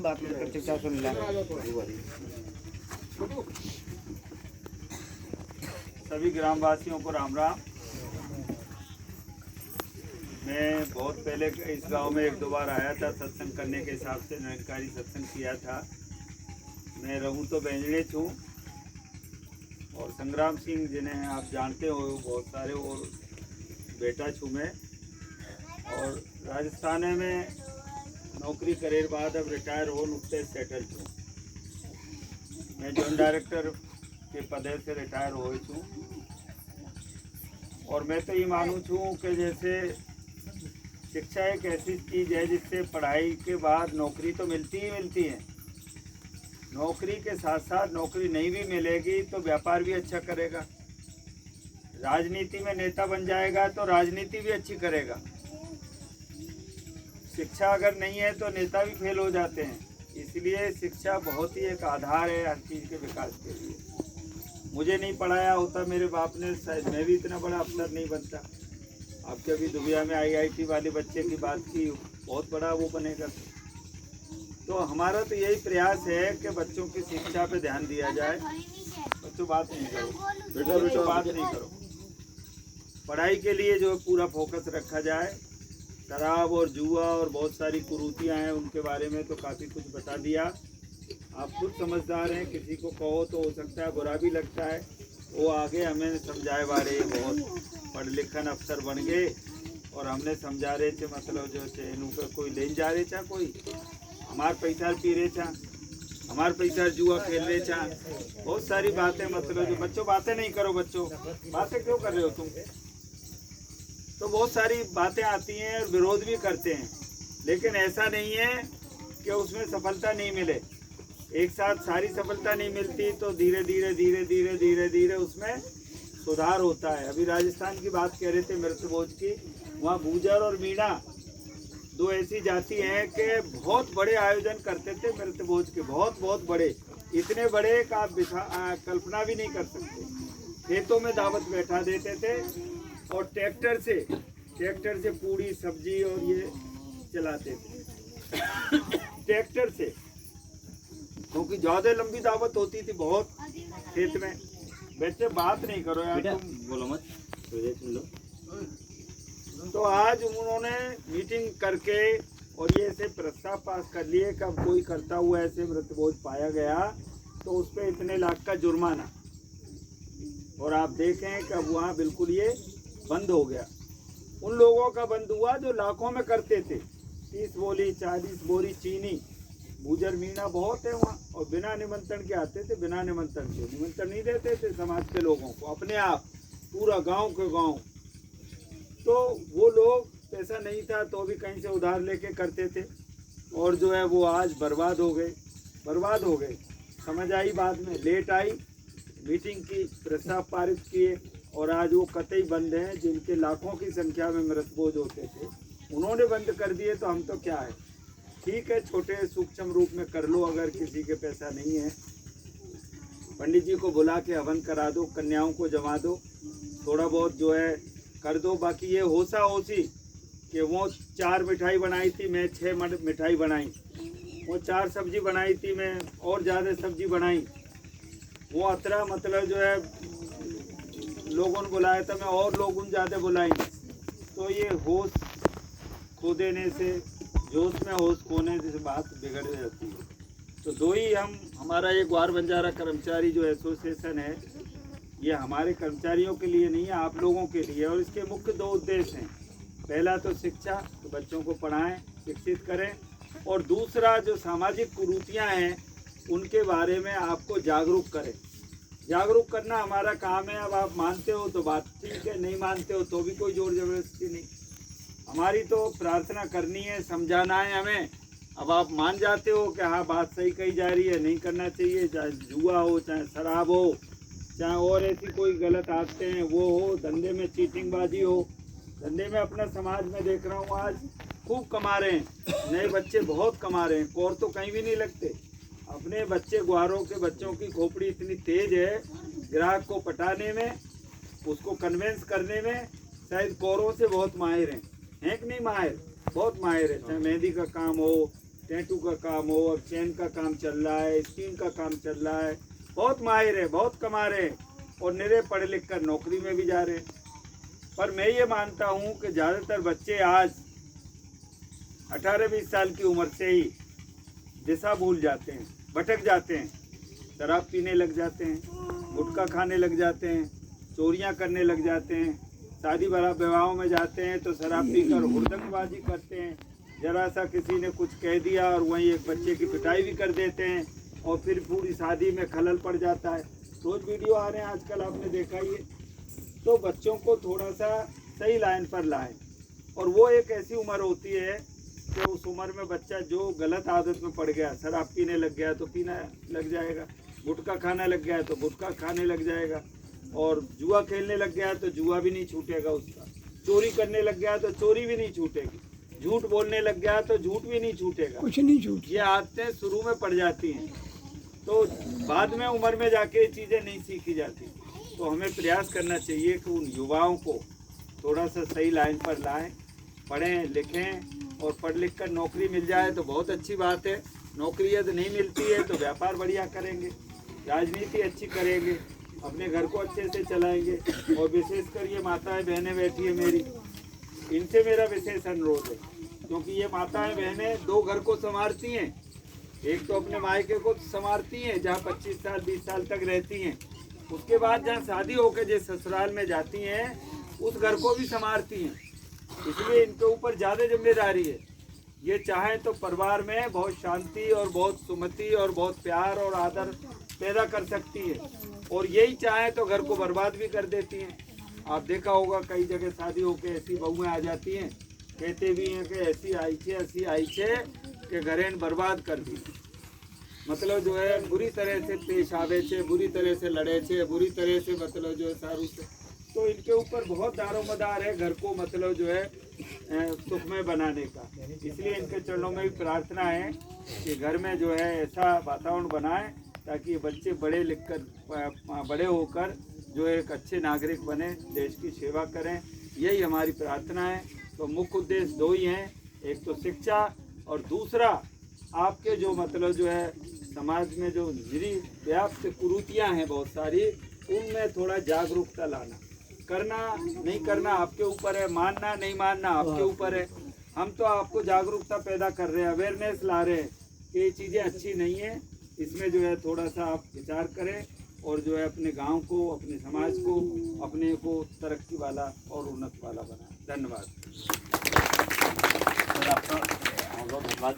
बात करके चर्चा सुन ले। सभी ग्रामवासियों को राम राम। मैं बहुत पहले इस गांव में एक दो बार आया था सत्संग करने के हिसाब से, निरंकारी सत्संग किया था। मैं रहूं तो बेंजड़े हूँ और संग्राम सिंह जिन्हें आप जानते हो बहुत सारे, और बेटा छूँ मैं। और राजस्थान में नौकरी करे बाद अब रिटायर हो नुकते सेटल छूँ। मैं जॉइंट डायरेक्टर के पद से रिटायर हो छूँ। और मैं तो ये मानूँ छूँ कि जैसे शिक्षा एक ऐसी चीज़ है जिससे पढ़ाई के बाद नौकरी तो मिलती ही मिलती है। नौकरी के साथ साथ नौकरी नहीं भी मिलेगी तो व्यापार भी अच्छा करेगा। राजनीति में नेता बन जाएगा तो राजनीति भी अच्छी करेगा। शिक्षा अगर नहीं है तो नेता भी फेल हो जाते हैं। इसलिए शिक्षा बहुत ही एक आधार है हर चीज़ के विकास के लिए। मुझे नहीं पढ़ाया होता मेरे बाप ने, शायद मैं भी इतना बड़ा अफसर नहीं बनता। आपके अभी दुबिया में IIT वाले बच्चे की बात की, बहुत बड़ा वो बनेगा। तो हमारा तो यही प्रयास है कि बच्चों की शिक्षा पे ध्यान दिया जाए। बच्चों बात नहीं करो, बेटा बात नहीं करो। पढ़ाई के लिए जो पूरा फोकस रखा जाए। शराब और जुआ और बहुत सारी कुरीतियाँ हैं, उनके बारे में तो काफ़ी कुछ बता दिया। आप खुद समझदार हैं, किसी को कहो तो हो सकता है बुरा भी लगता है। वो आगे हमें समझाए बारे बहुत पढ़ लिखन अफसर बन गए और हमने समझा रहे थे, मतलब जो चैनू पे कोई ले जा रहे था, कोई हमारे पैसा पी रहे था, हमारे पैसा जुआ खेल रहे था, बहुत सारी बातें। मतलब जो बच्चों बातें नहीं करो, बच्चों बातें क्यों कर रहे हो तुम? तो बहुत सारी बातें आती हैं और विरोध भी करते हैं, लेकिन ऐसा नहीं है कि उसमें सफलता नहीं मिले। एक साथ सारी सफलता नहीं मिलती तो धीरे धीरे धीरे धीरे धीरे धीरे उसमें सुधार होता है। अभी राजस्थान की बात कह रहे थे मृतभोज की, वहाँ गुर्जर और मीणा दो ऐसी जाति हैं कि बहुत बड़े आयोजन करते थे मृतभोज के, बहुत बहुत बड़े, इतने बड़े का आप कल्पना भी नहीं कर सकते। खेतों में दावत बैठा देते थे और ट्रैक्टर से पूड़ी सब्जी और ये चलाते थे ट्रैक्टर से, क्योंकि ज्यादा लंबी दावत होती थी बहुत खेत में। वैसे बात नहीं करो यार, तुम बोलो मत, सुन लो। तो आज उन्होंने मीटिंग करके और ये ऐसे प्रस्ताव पास कर लिए कि अब कोई करता हुआ ऐसे मृतभोज पाया गया तो उस पर इतने लाख का जुर्माना। और आप देखें कि अब वहाँ बिल्कुल ये बंद हो गया। उन लोगों का बंद हुआ जो लाखों में करते थे, 30 बोरी 40 बोरी चीनी। गुर्जर मीणा बहुत है वहाँ, और बिना निमंत्रण के आते थे, बिना निमंत्रण के, निमंत्रण नहीं देते थे समाज के लोगों को, अपने आप पूरा गांव के गांव। तो वो लोग पैसा नहीं था तो भी कहीं से उधार लेके करते थे, और जो है वो आज बर्बाद हो गए। समझ आई बाद में, लेट आई, मीटिंग की, प्रस्ताव पारित किए और आज वो कतई बंद हैं। जिनके लाखों की संख्या में मृतभोज होते थे उन्होंने बंद कर दिए, तो हम तो क्या है। ठीक है, छोटे सूक्ष्म रूप में कर लो, अगर किसी के पैसा नहीं है पंडित जी को बुला के हवन करा दो, कन्याओं को जमा दो, थोड़ा बहुत जो है कर दो। बाकी ये होसा होसी कि वो 4 मिठाई बनाई थी, मैं 6 मिठाई बनाई, वो 4 सब्जी बनाई थी, मैं और ज़्यादा सब्जी बनाई, वो अतरा मतलब जो है लोगों ने बुलाया था, मैं और लोगों ने ज़्यादा बुलाई। तो ये होश खो देने से, जोश में होश खोने से बात बिगड़ जाती है। तो दो ही हमारा ये ग्वार बंजारा कर्मचारी जो एसोसिएशन है, ये हमारे कर्मचारियों के लिए नहीं है, आप लोगों के लिए। और इसके मुख्य 2 उद्देश्य हैं। पहला तो शिक्षा, तो बच्चों को पढ़ाएं, शिक्षित करें, और दूसरा जो सामाजिक कुरीतियाँ हैं उनके बारे में आपको जागरूक करें। जागरूक करना हमारा काम है। अब आप मानते हो तो बात ठीक है, नहीं मानते हो तो भी कोई जोर जबरदस्ती नहीं। हमारी तो प्रार्थना करनी है, समझाना है हमें। अब आप मान जाते हो कि हाँ बात सही कही जा रही है, नहीं करना चाहिए, चाहे जुआ हो, चाहे शराब हो, चाहे और ऐसी कोई गलत आदतें हैं वो हो, धंधे में चीटिंगबाजी हो। धंधे में अपना समाज में देख रहा हूँ आज खूब कमा रहे हैं, नए बच्चे बहुत कमा रहे हैं, कोर तो कहीं भी नहीं लगते। अपने बच्चे, ग्वारों के बच्चों की खोपड़ी इतनी तेज है, ग्राहक को पटाने में, उसको कन्वेंस करने में शायद कोरों से बहुत माहिर हैं कि नहीं माहिर, बहुत माहिर है। चाहे मेहंदी का काम हो, टैटू का काम हो, अब चैन का काम चल रहा है, स्टीम का काम चल रहा है। बहुत माहिर है, बहुत कमा रहे हैं और निरे पढ़ लिख कर नौकरी में भी जा रहे हैं। पर मैं ये मानता हूँ कि ज़्यादातर बच्चे आज 18-20 साल की उम्र से ही दिशा भूल जाते हैं, भटक जाते हैं, शराब पीने लग जाते हैं, गुटखा खाने लग जाते हैं, चोरियां करने लग जाते हैं, शादी विवाहों में जाते हैं तो शराब पीकर हुड़दंगबाजी करते हैं। जरा सा किसी ने कुछ कह दिया और वहीं एक बच्चे की पिटाई भी कर देते हैं और फिर पूरी शादी में खलल पड़ जाता है। रोज़ वीडियो आ रहे हैं आजकल, आपने देखा ही है। तो बच्चों को थोड़ा सा सही लाइन पर लाएं। और वो एक ऐसी उम्र होती है कि उस उम्र में बच्चा जो गलत आदत में पड़ गया, शराब पीने लग गया तो पीना लग जाएगा, गुटखा खाने लग गया तो गुटखा खाने लग जाएगा, और जुआ खेलने लग गया तो जुआ भी नहीं छूटेगा उसका, चोरी करने लग गया तो चोरी भी नहीं छूटेगी, झूठ बोलने लग गया तो झूठ भी नहीं छूटेगा, कुछ नहीं छूट। ये आदतें शुरू में पड़ जाती हैं तो बाद में उम्र में जाके चीज़ें नहीं सीखी जाती। तो हमें प्रयास करना चाहिए कि उन युवाओं को थोड़ा सा सही लाइन पर लाएं, पढ़ें लिखें और पढ़ लिख कर नौकरी मिल जाए तो बहुत अच्छी बात है। नौकरी यदि नहीं मिलती है तो व्यापार बढ़िया करेंगे, राजनीति अच्छी करेंगे, अपने घर को अच्छे से चलाएंगे। और विशेषकर ये माताएं बहनें बैठी है मेरी, इनसे मेरा विशेष अनुरोध है, क्योंकि ये माताएं बहनें दो घर को संवारती हैं। एक तो अपने मायके को संवारती हैं जहाँ 25 साल 20 साल तक रहती हैं, उसके बाद जहाँ शादी होकर जिस ससुराल में जाती हैं उस घर को भी संवारती हैं। इसलिए इनके ऊपर ज़्यादा जिम्मेदारी है। ये चाहें तो परिवार में बहुत शांति और बहुत सुमति और बहुत प्यार और आदर पैदा कर सकती है, और यही चाहें तो घर को बर्बाद भी कर देती हैं। आप देखा होगा कई जगह शादी होकर ऐसी बहुएं आ जाती हैं, कहते भी हैं कि ऐसी आई छे कि घरेन बर्बाद कर दी। मतलब जो है बुरी तरह से पेश आवे छे, बुरी तरह से लड़े छे, बुरी तरह से मतलब जो है सारू से। तो इनके ऊपर बहुत दारोमदार है घर को मतलब जो है सुखमय बनाने का। इसलिए इनके चरणों में भी प्रार्थना है कि घर में जो है ऐसा वातावरण बनाएं ताकि बच्चे पढ़े लिख कर बड़े होकर जो एक अच्छे नागरिक बने, देश की सेवा करें। यही हमारी प्रार्थना है। तो मुख्य उद्देश्य दो ही हैं, एक तो शिक्षा और दूसरा आपके जो मतलब जो है समाज में जो व्याप्त कुरीतियाँ हैं बहुत सारी, उनमें थोड़ा जागरूकता लाना। करना नहीं करना आपके ऊपर है, मानना नहीं मानना आपके ऊपर है। हम तो आपको जागरूकता पैदा कर रहे हैं, अवेयरनेस ला रहे हैं कि ये चीज़ें अच्छी नहीं है। इसमें जो है थोड़ा सा आप विचार करें और जो है अपने गांव को, अपने समाज को, अपने को तरक्की वाला और उन्नत वाला बनाएं। धन्यवाद। आपका बहुत धन्यवाद।